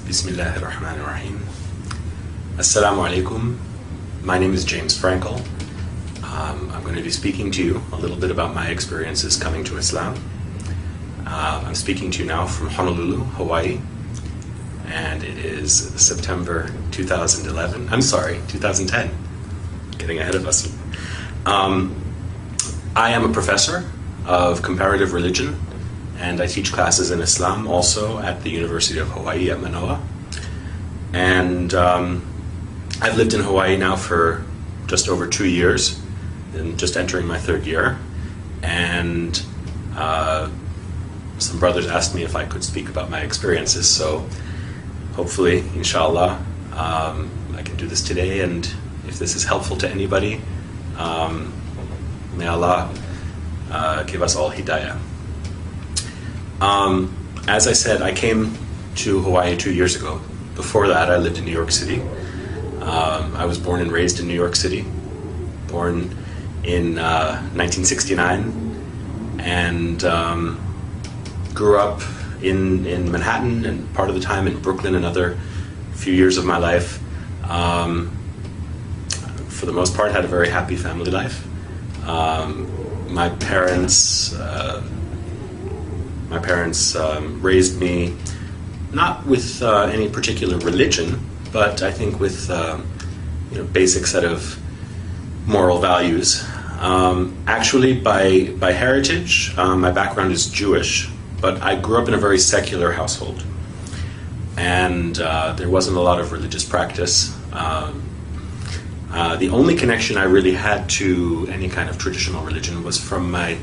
Bismillahirrahmanirrahim. Assalamu alaikum. My name is James Frankel. I'm going to be speaking to you a little bit about my experiences coming to Islam. I'm speaking to you now from Honolulu, Hawaii, and it is September 2011. I'm sorry, 2010. Getting ahead of us. I am a professor of comparative religion, and I teach classes in Islam also at the University of Hawaii at Manoa. And I've lived in Hawaii now for just over 2 years, and just entering my third year. And some brothers asked me if I could speak about my experiences, so hopefully, inshallah, I can do this today, and if this is helpful to anybody, may Allah give us all hidayah. As I said, I came to Hawaii 2 years ago. Before that, I lived in New York City. I was born and raised in New York City, born in 1969, and grew up in Manhattan, and part of the time in Brooklyn, another few years of my life. For the most part, had a very happy family life. My parents raised me not with any particular religion, but I think with basic set of moral values. Actually, by heritage, my background is Jewish, but I grew up in a very secular household, and there wasn't a lot of religious practice. The only connection I really had to any kind of traditional religion was from my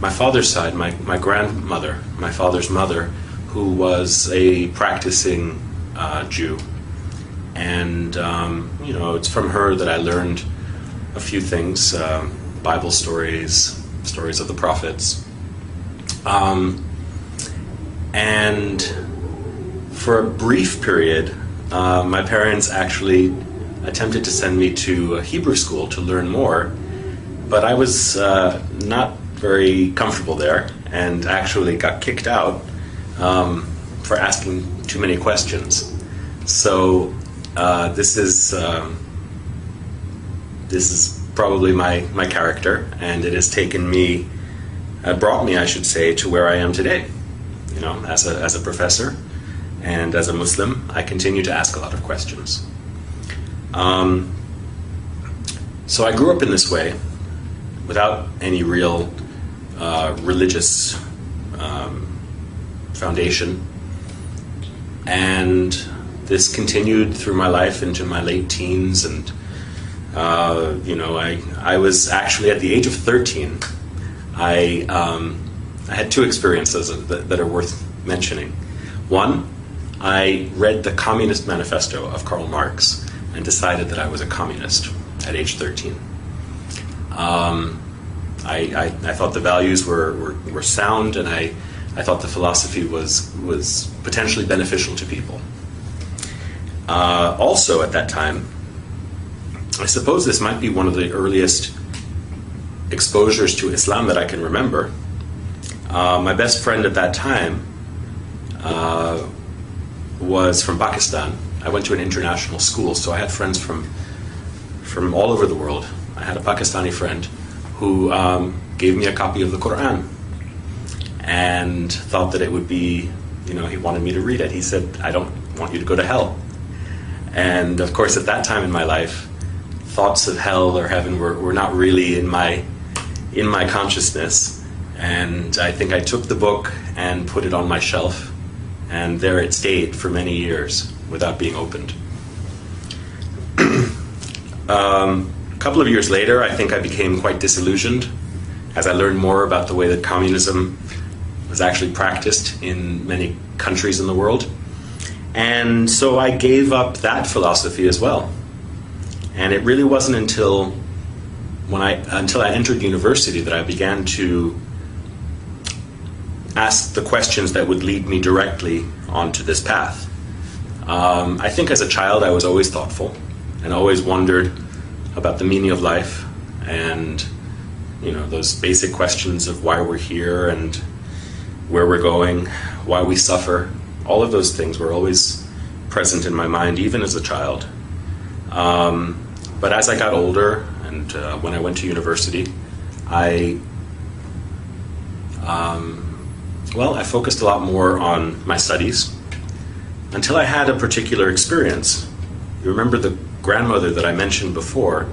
father's side, my grandmother, my father's mother, who was a practicing Jew. And, it's from her that I learned a few things, Bible stories, stories of the prophets. And for a brief period, my parents actually attempted to send me to a Hebrew school to learn more, but I was not very comfortable there, and actually got kicked out for asking too many questions. So this is probably my character, and it has brought me, I should say, to where I am today. As a professor and as a Muslim, I continue to ask a lot of questions. So I grew up in this way, without any real religious foundation, and this continued through my life into my late teens, and I was actually at the age of 13. I had two experiences that are worth mentioning. One, I read the Communist Manifesto of Karl Marx and decided that I was a communist at age 13. I thought the values were sound, and I thought the philosophy was potentially beneficial to people. Also at that time, I suppose this might be one of the earliest exposures to Islam that I can remember. My best friend at that time was from Pakistan. I went to an international school, so I had friends from all over the world. I had a Pakistani friend who gave me a copy of the Quran and thought that it would be, he wanted me to read it. He said, "I don't want you to go to hell." And of course, at that time in my life, thoughts of hell or heaven were not really in my consciousness. And I think I took the book and put it on my shelf, and there it stayed for many years without being opened. A couple of years later, I think I became quite disillusioned as I learned more about the way that communism was actually practiced in many countries in the world. And so I gave up that philosophy as well. And it really wasn't until I entered university that I began to ask the questions that would lead me directly onto this path. I think as a child I was always thoughtful and always wondered about the meaning of life, and those basic questions of why we're here and where we're going, why we suffer. All of those things were always present in my mind even as a child. But as I got older and when I went to university, I focused a lot more on my studies until I had a particular experience. You remember the grandmother that I mentioned before?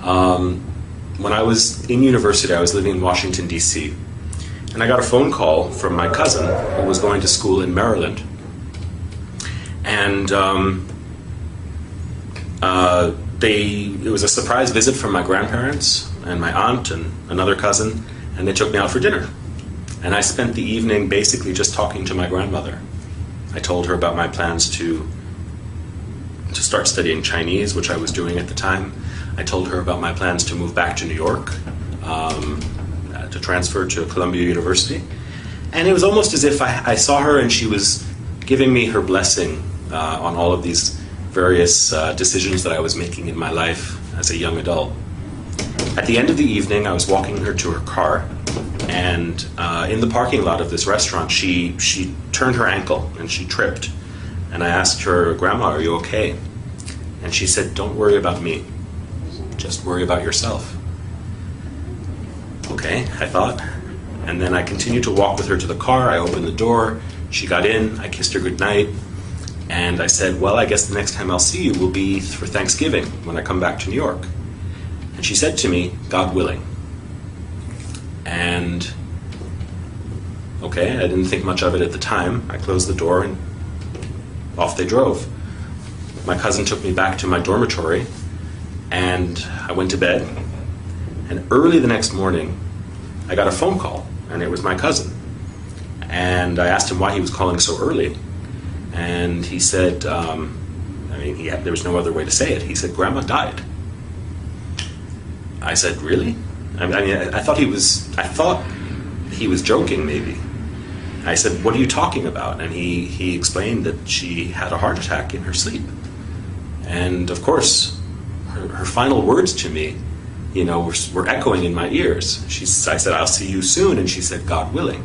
When I was in university, I was living in Washington, D.C., and I got a phone call from my cousin who was going to school in Maryland. And it was a surprise visit from my grandparents and my aunt and another cousin, and they took me out for dinner. And I spent the evening basically just talking to my grandmother. I told her about my plans to start studying Chinese, which I was doing at the time. I told her about my plans to move back to New York, to transfer to Columbia University. And it was almost as if I saw her and she was giving me her blessing on all of these various decisions that I was making in my life as a young adult. At the end of the evening, I was walking her to her car, and in the parking lot of this restaurant, she turned her ankle and she tripped. And I asked her, "Grandma, are you okay?" And she said, "Don't worry about me. Just worry about yourself." Okay, I thought. And then I continued to walk with her to the car. I opened the door. She got in. I kissed her goodnight. And I said, "Well, I guess the next time I'll see you will be for Thanksgiving when I come back to New York." And she said to me, "God willing." And okay, I didn't think much of it at the time. I closed the door and off they drove. My cousin took me back to my dormitory, and I went to bed. And early the next morning, I got a phone call, and it was my cousin. And I asked him why he was calling so early. And he said, there was no other way to say it. He said, "Grandma died." I said, "Really?" I thought he was joking, maybe. I said, "What are you talking about?" And he explained that she had a heart attack in her sleep. And of course, her final words to me, were echoing in my ears. I said, "I'll see you soon." And she said, "God willing."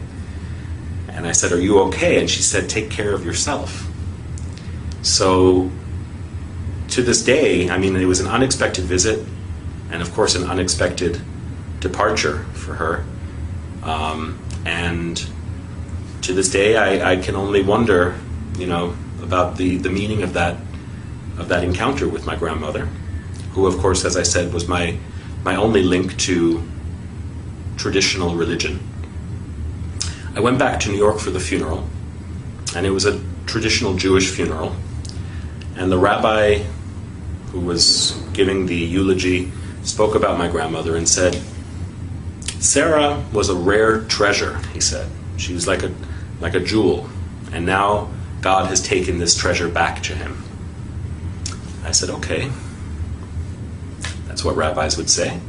And I said, "Are you okay?" And she said, "Take care of yourself." So to this day, it was an unexpected visit, and of course an unexpected departure for her. And to this day, I can only wonder, about the meaning of that encounter with my grandmother, who, of course, as I said, was my only link to traditional religion. I went back to New York for the funeral, and it was a traditional Jewish funeral. And the rabbi who was giving the eulogy spoke about my grandmother and said, "Sarah was a rare treasure," he said. "She was like a jewel, and now God has taken this treasure back to him." I said, "Okay." That's what rabbis would say.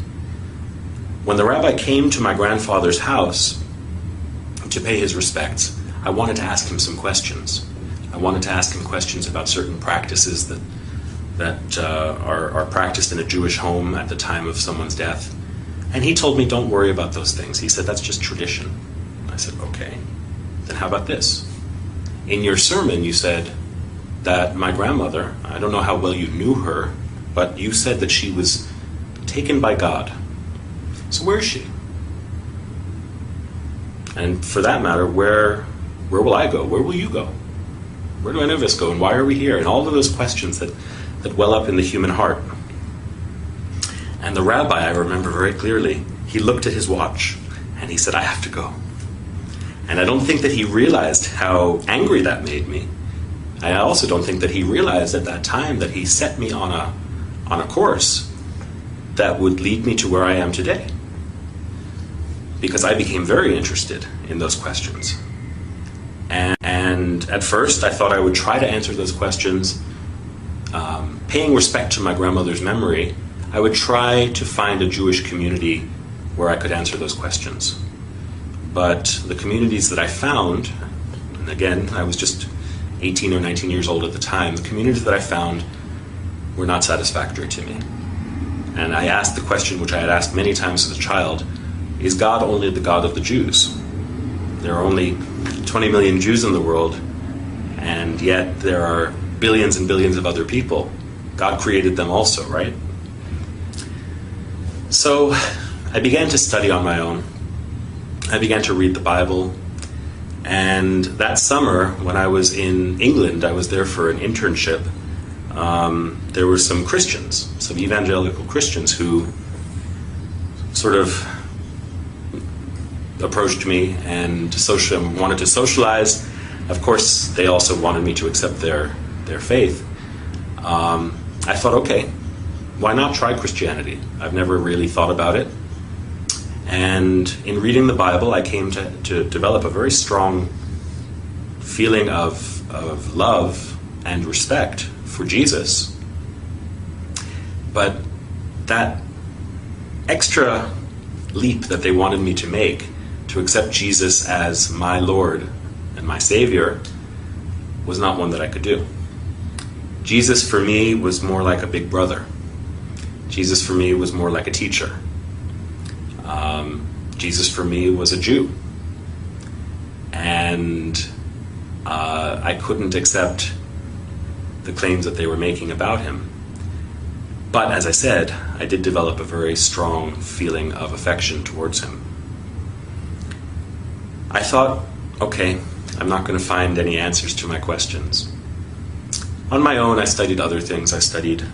When the rabbi came to my grandfather's house to pay his respects, I wanted to ask him some questions. I wanted to ask him questions about certain practices that are practiced in a Jewish home at the time of someone's death. And he told me, "Don't worry about those things." He said, "That's just tradition." I said, "Okay, then how about this? In your sermon, you said that my grandmother, I don't know how well you knew her, but you said that she was taken by God. So where is she? And for that matter, where will I go? Where will you go? Where do any of us go? And why are we here?" And all of those questions that well up in the human heart. And the rabbi, I remember very clearly, he looked at his watch and he said, "I have to go." And I don't think that he realized how angry that made me. I also don't think that he realized at that time that he set me on a course that would lead me to where I am today. Because I became very interested in those questions. And at first I thought I would try to answer those questions, paying respect to my grandmother's memory. I would try to find a Jewish community where I could answer those questions. But the communities that I found, and again, I was just 18 or 19 years old at the time, the communities that I found were not satisfactory to me. And I asked the question which I had asked many times as a child, is God only the God of the Jews? There are only 20 million Jews in the world, and yet there are billions and billions of other people. God created them also, right? So I began to study on my own. I began to read the Bible. And that summer, when I was in England, I was there for an internship. There were some Christians, some evangelical Christians, who sort of approached me and wanted to socialize. Of course, they also wanted me to accept their faith. I thought, okay, why not try Christianity? I've never really thought about it. And in reading the Bible, I came to develop a very strong feeling of love and respect for Jesus. But that extra leap that they wanted me to make to accept Jesus as my Lord and my Savior was not one that I could do. Jesus for me was more like a big brother. Jesus for me was more like a teacher. Jesus for me was a Jew. And I couldn't accept the claims that they were making about him. But as I said, I did develop a very strong feeling of affection towards him. I thought, okay, I'm not going to find any answers to my questions. On my own, I studied other things. I studied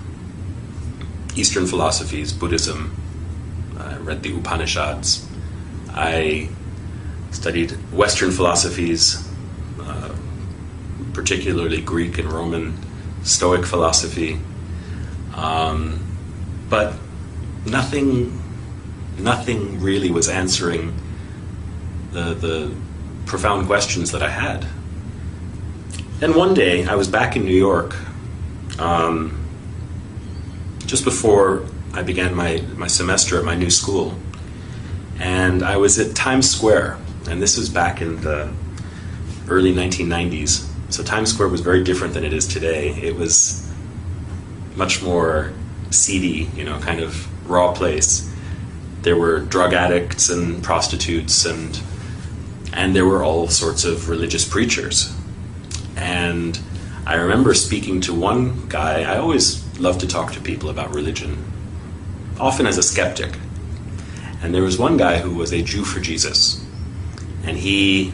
Eastern philosophies, Buddhism. I read the Upanishads. I studied Western philosophies, particularly Greek and Roman Stoic philosophy. But nothing really was answering the profound questions that I had. And one day, I was back in New York, just before I began my semester at my new school. And I was at Times Square, and this was back in the early 1990s. So Times Square was very different than it is today. It was much more seedy, kind of raw place. There were drug addicts and prostitutes, and there were all sorts of religious preachers. And I remember speaking to one guy. I always love to talk to people about religion, often as a skeptic. And there was one guy who was a Jew for Jesus. And he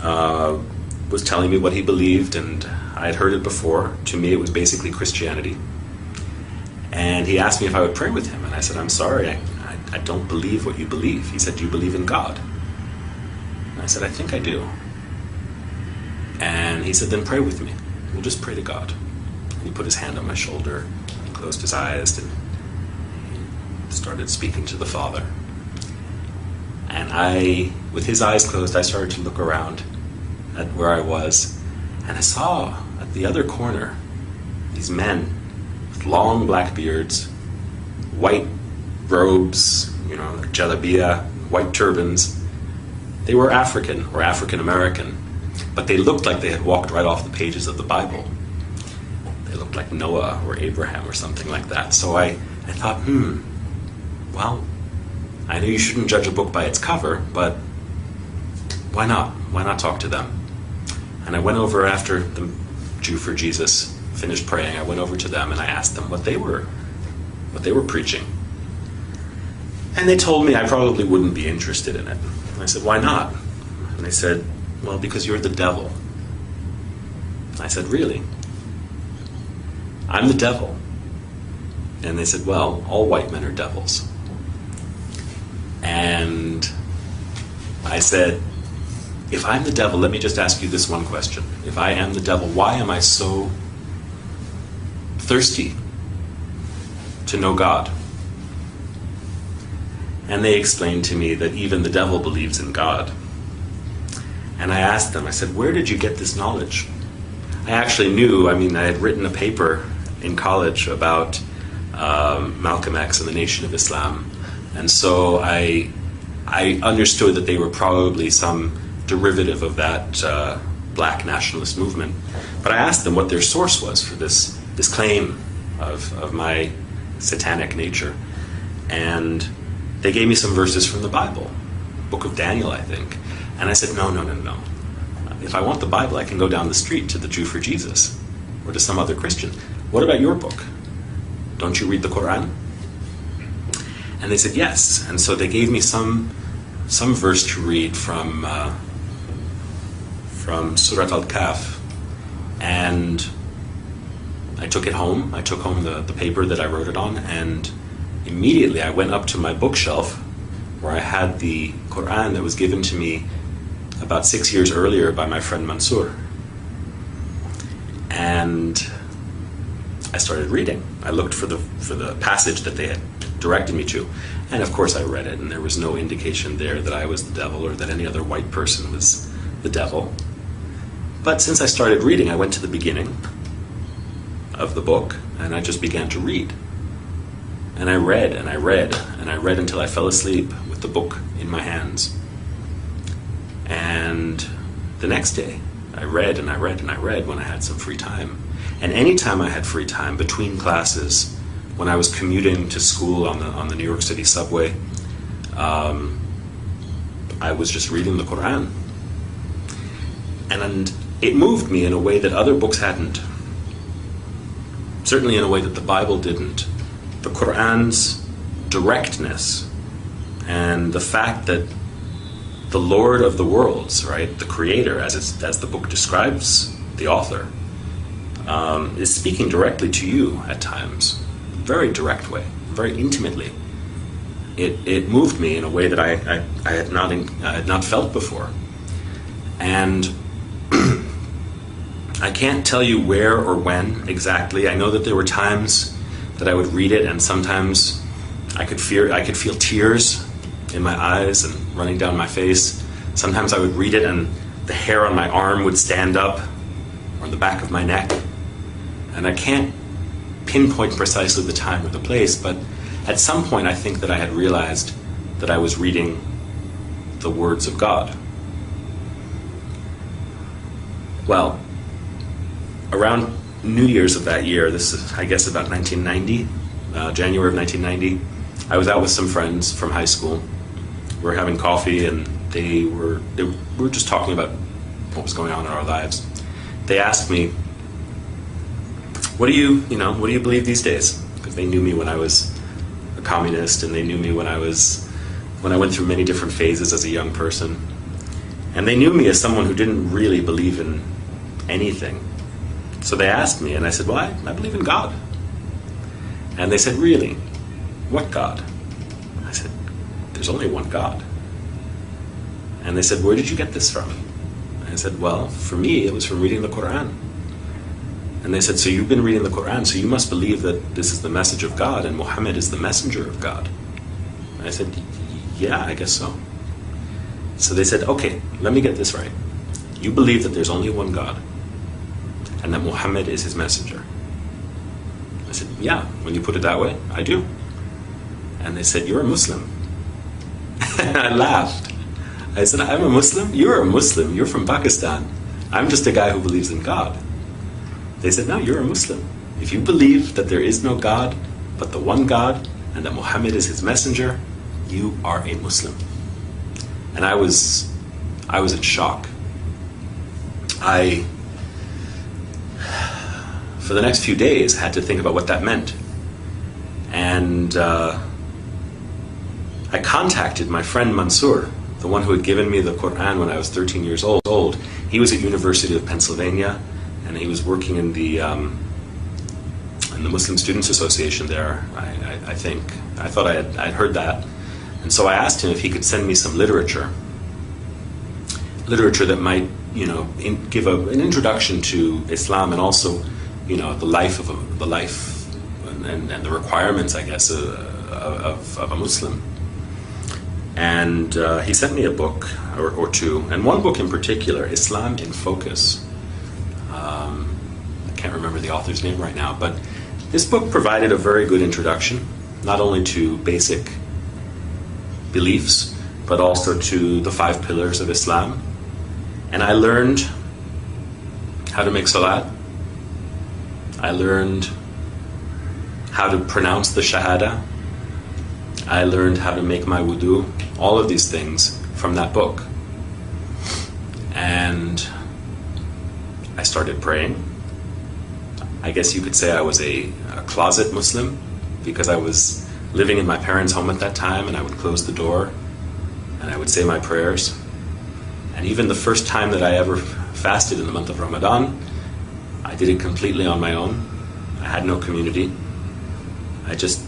was telling me what he believed, and I had heard it before. To me, it was basically Christianity. And he asked me if I would pray with him. And I said, I'm sorry, I don't believe what you believe. He said, do you believe in God? And I said, I think I do. And he said, then pray with me. We'll just pray to God. And he put his hand on my shoulder, and closed his eyes, and he started speaking to the Father. And with his eyes closed, I started to look around at where I was, and I saw at the other corner these men with long black beards, white robes, jalabiya, white turbans. They were African or African American, but they looked like they had walked right off the pages of the Bible. They looked like Noah or Abraham or something like that. So I thought, well, I know you shouldn't judge a book by its cover, but why not? Why not talk to them? And I went over after the Jew for Jesus finished praying. I went over to them and I asked them what they were preaching. And they told me I probably wouldn't be interested in it. And I said, why not? And they said, well, because you're the devil. I said, really? I'm the devil. And they said, well, all white men are devils. And I said, if I'm the devil, let me just ask you this one question. If I am the devil, why am I so thirsty to know God? And they explained to me that even the devil believes in God. And I asked them, I said, where did you get this knowledge? I actually knew, I had written a paper in college about Malcolm X and the Nation of Islam. And so I understood that they were probably some derivative of that black nationalist movement. But I asked them what their source was for this claim of my satanic nature. And they gave me some verses from the Bible, Book of Daniel, I think. And I said, no. If I want the Bible, I can go down the street to the Jew for Jesus, or to some other Christian, what about your book? Don't you read the Quran? And they said yes. And so they gave me some verse to read from Surat Al-Kahf, and I took it home. I took home the paper that I wrote it on, and immediately I went up to my bookshelf where I had the Quran that was given to me about 6 years earlier by my friend Mansour. And I started reading. I looked for the passage that they had directed me to, and of course I read it, and there was no indication there that I was the devil or that any other white person was the devil. But since I started reading, I went to the beginning of the book, and I just began to read. And I read, and I read, and I read until I fell asleep with the book in my hands. And the next day, I read, and I read, and I read when I had some free time. And any time I had free time, between classes, when I was commuting to school on the New York City subway, I was just reading the Quran. And it moved me in a way that other books hadn't. Certainly in a way that the Bible didn't. The Quran's directness and the fact that the Lord of the worlds, right, the Creator, as the book describes the author, is speaking directly to you at times, very direct way, very intimately. It moved me in a way that I had not felt before, and I can't tell you where or when exactly. I know that there were times that I would read it, and sometimes I could feel tears in my eyes and running down my face. Sometimes I would read it and the hair on my arm would stand up, or on the back of my neck. And I can't pinpoint precisely the time or the place, but at some point I think that I had realized that I was reading the words of God. Well, around New Year's of that year, this is, I guess, about 1990, January of 1990, I was out with some friends from high school. We were having coffee, and we were just talking about what was going on in our lives. They asked me, what do you believe these days? Because they knew me when I was a communist, and they knew me when I went through many different phases as a young person. And they knew me as someone who didn't really believe in anything. So they asked me, and I said, well, I believe in God. And they said, really? What God? I said, there's only one God. And they said, where did you get this from? And I said, well, for me, it was from reading the Quran. And they said, so you've been reading the Quran, so you must believe that this is the message of God and Muhammad is the messenger of God. And I said, yeah, I guess so. So they said, okay, let me get this right. You believe that there's only one God and that Muhammad is his messenger. I said, yeah, when you put it that way, I do. And they said, you're a Muslim. And I laughed. I said, I'm a Muslim? You're a Muslim. You're from Pakistan. I'm just a guy who believes in God. They said, no, you're a Muslim. If you believe that there is no God but the one God and that Muhammad is his messenger, you are a Muslim. And I was in shock. For the next few days, had to think about what that meant. And I contacted my friend Mansour, the one who had given me the Quran when I was 13 years old. He was at University of Pennsylvania, and he was working in the Muslim Students Association there, I think. I thought I'd heard that. And so I asked him if he could send me some literature that might, give an introduction to Islam, and also, the life and the requirements, I guess, of a Muslim. And he sent me a book or two, and one book in particular, Islam in Focus. I can't remember the author's name right now, but this book provided a very good introduction, not only to basic beliefs, but also to the 5 pillars of Islam. And I learned how to make salat. I learned how to pronounce the shahada. I learned how to make my wudu. All of these things from that book. And I started praying. I guess you could say I was a closet Muslim, because I was living in my parents' home at that time, and I would close the door and I would say my prayers. And even the first time that I ever fasted in the month of Ramadan, I did it completely on my own. I had no community. I just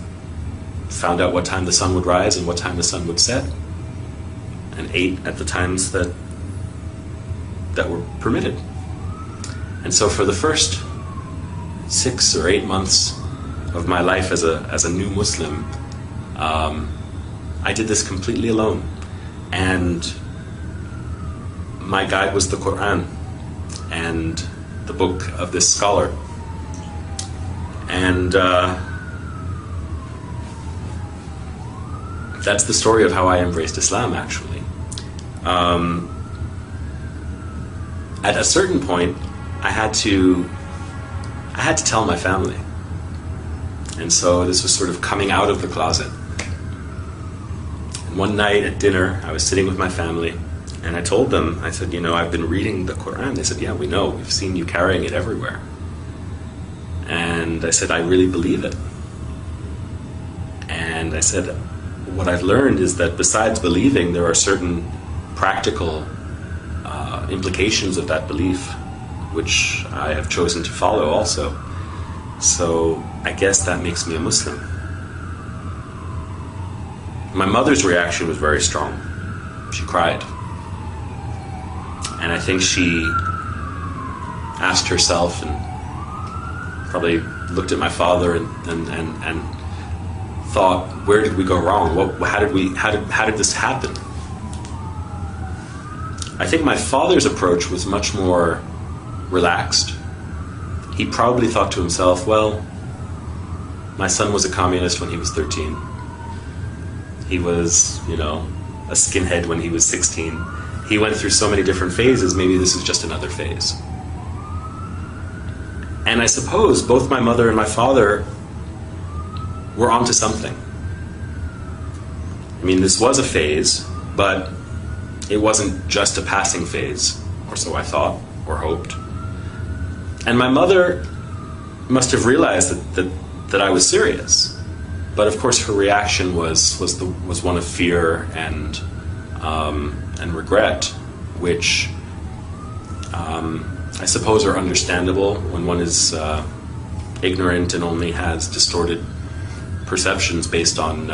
found out what time the sun would rise and what time the sun would set, and ate at the times that were permitted. And so for the first 6 or 8 months of my life as a new Muslim, I did this completely alone. And my guide was the Quran and the book of this scholar. And that's the story of how I embraced Islam, actually. At a certain point, I had to tell my family. And so this was sort of coming out of the closet. And one night at dinner, I was sitting with my family, and I told them, I said, I've been reading the Quran. They said, yeah, we know. We've seen you carrying it everywhere. And I said, I really believe it. And I said, what I've learned is that besides believing, there are certain practical implications of that belief, which I have chosen to follow also. So I guess that makes me a Muslim. My mother's reaction was very strong. She cried. And I think she asked herself, and probably looked at my father and thought, where did we go wrong? How did this happen? I think my father's approach was much more relaxed. He probably thought to himself, well, my son was a communist when he was 13. He was, a skinhead when he was 16. He went through so many different phases, maybe this is just another phase. And I suppose both my mother and my father were onto something. I mean, this was a phase, but it wasn't just a passing phase, or so I thought, or hoped. And my mother must have realized that I was serious. But of course her reaction was one of fear and regret, which I suppose are understandable when one is ignorant and only has distorted perceptions based on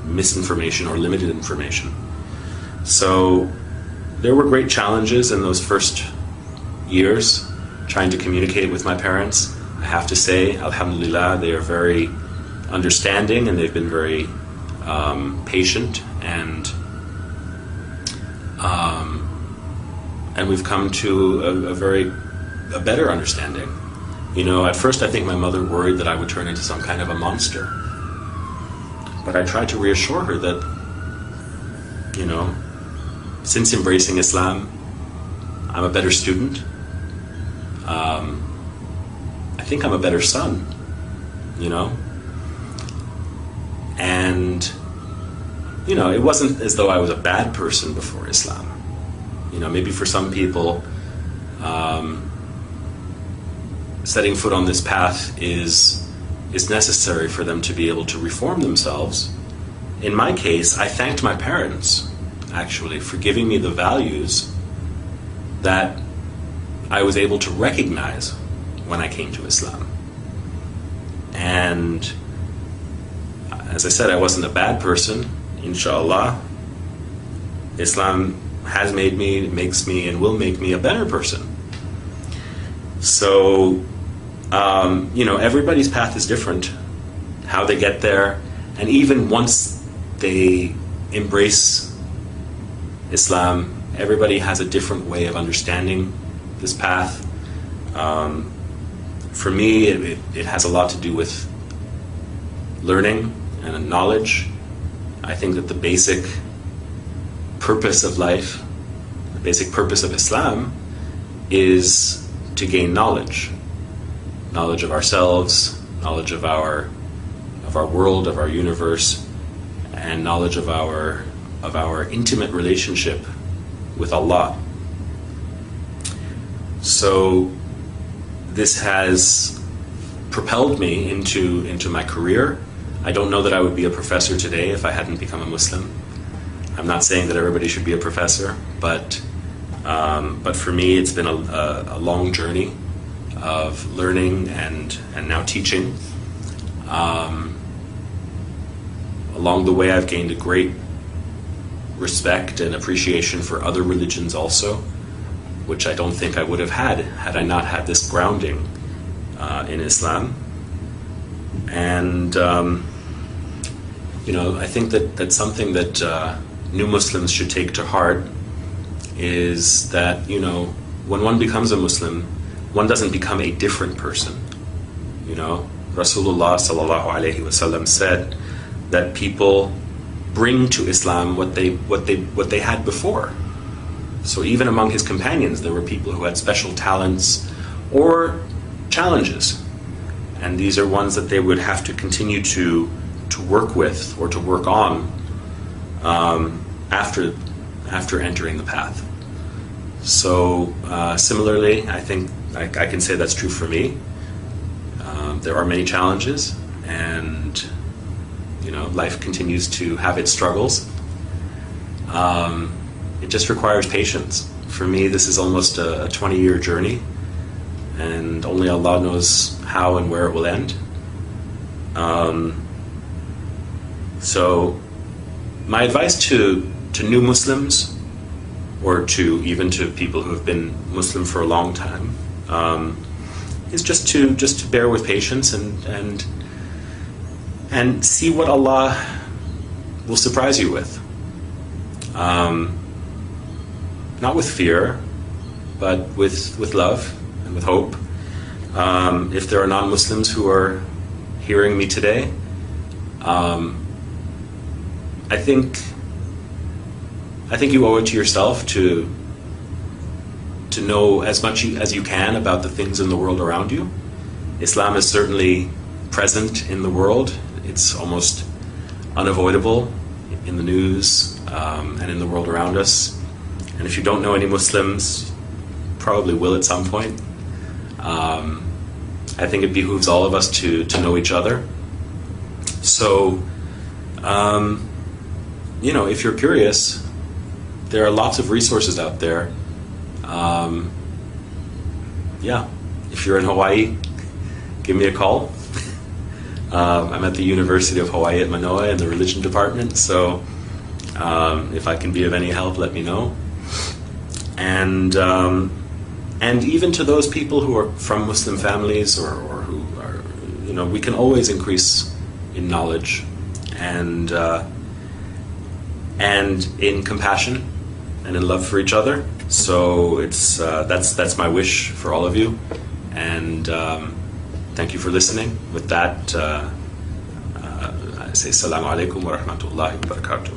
misinformation or limited information. So there were great challenges in those first years trying to communicate with my parents. I have to say, alhamdulillah, they are very understanding, and they've been very patient, and we've come to a better understanding. At first I think my mother worried that I would turn into some kind of a monster. But I tried to reassure her that, since embracing Islam, I'm a better student. I think I'm a better son, And, it wasn't as though I was a bad person before Islam. Maybe for some people, setting foot on this path is necessary for them to be able to reform themselves. In my case, I thanked my parents, actually, for giving me the values that I was able to recognize when I came to Islam. And as I said, I wasn't a bad person, inshallah. Islam has made me, makes me, and will make me a better person. So, everybody's path is different, how they get there, and even once they embrace Islam, everybody has a different way of understanding this path. For me, it has a lot to do with learning and knowledge. I think that the basic purpose of life, the basic purpose of Islam, is to gain knowledge. Knowledge of ourselves, knowledge of our world, of our universe, and knowledge of our intimate relationship with Allah. So this has propelled me into my career. I don't know that I would be a professor today if I hadn't become a Muslim. I'm not saying that everybody should be a professor, but for me it's been a long journey of learning and now teaching. Along the way I've gained a great respect and appreciation for other religions also, which I don't think I would have had I not had this grounding in Islam. And I think that something that new Muslims should take to heart is that, when one becomes a Muslim, one doesn't become a different person. Rasulullah sallallahu alaihi wasallam said that people bring to Islam what they had before. So even among his companions, there were people who had special talents or challenges, and these are ones that they would have to continue to work with or to work on after entering the path. So similarly, I think I can say that's true for me. There are many challenges, and life continues to have its struggles. It just requires patience. For me, this is almost a 20-year journey, and only Allah knows how and where it will end. So my advice to new Muslims, or even to people who have been Muslim for a long time, is just to bear with patience and see what Allah will surprise you with. Not with fear, but with love and with hope. If there are non-Muslims who are hearing me today, I think you owe it to yourself to know as much as you can about the things in the world around you. Islam is certainly present in the world. It's almost unavoidable in the news and in the world around us. And if you don't know any Muslims, probably will at some point. I think it behooves all of us to know each other. So, if you're curious, there are lots of resources out there. If you're in Hawaii, give me a call. I'm at the University of Hawaii at Manoa in the religion department, so if I can be of any help, let me know. And even to those people who are from Muslim families or who are, we can always increase in knowledge and in compassion and in love for each other. So it's that's my wish for all of you, and thank you for listening. With that, I say Assalamu alaikum wa rahmatullahi wa barakatuh.